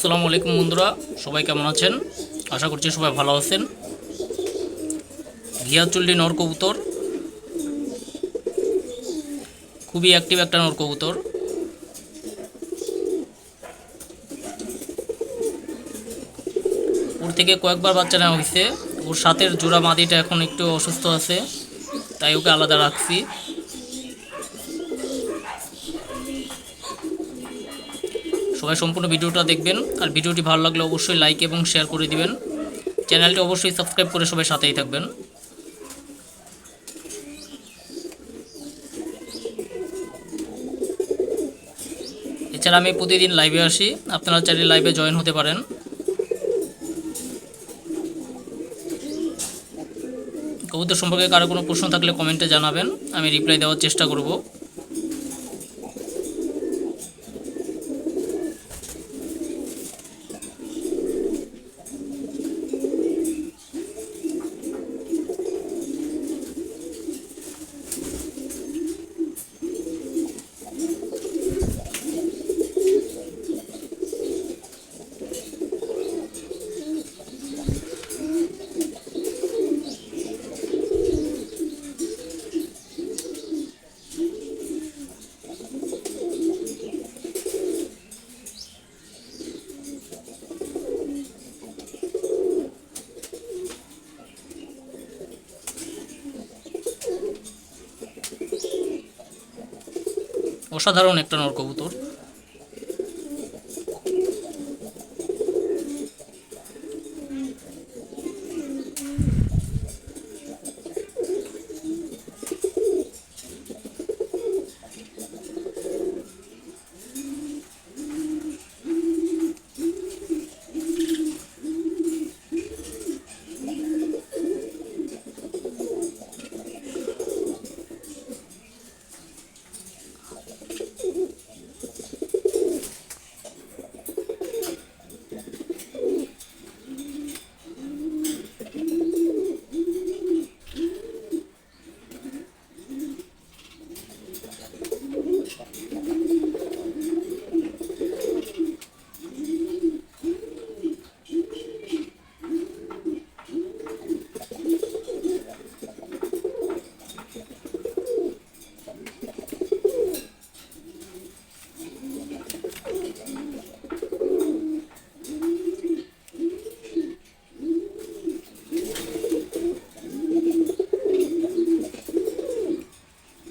আসসালামু আলাইকুম বন্ধুরা, সবাই কেমন আছেন? আশা করছি সবাই ভালো আছেন। ঘিয়াচুল্লি নর কবুতর খুবই অ্যাক্টিভ একটা নর কবুতর। ওর থেকে কয়েকবার বাচ্চা নেওয়া হয়েছে। ওর সাথের জোড়া মাদিটা এখন একটু অসুস্থ আছে, তাই ওকে আলাদা রাখছি। সবাই সম্পূর্ণ ভিডিওটা দেখবেন, আর ভিডিওটি ভালো লাগলে অবশ্যই লাইক এবং শেয়ার করে দিবেন। চ্যানেলটি অবশ্যই সাবস্ক্রাইব করে সবাই সাথেই থাকবেন। এছাড়া আমি প্রতিদিন লাইভে আসি, আপনারা চাইলে লাইভে জয়েন হতে পারেন। কবুতর সম্পর্কে কারো কোনো প্রশ্ন থাকলে কমেন্টে জানাবেন, আমি রিপ্লাই দেওয়ার চেষ্টা করব। অসাধারণ একটা নর কবুতর।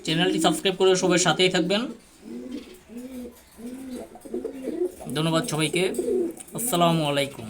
চ্যানেলটি সাবস্ক্রাইব করে সবাই সাথেই থাকবেন। ধন্যবাদ সবাইকে। আসসালামু আলাইকুম।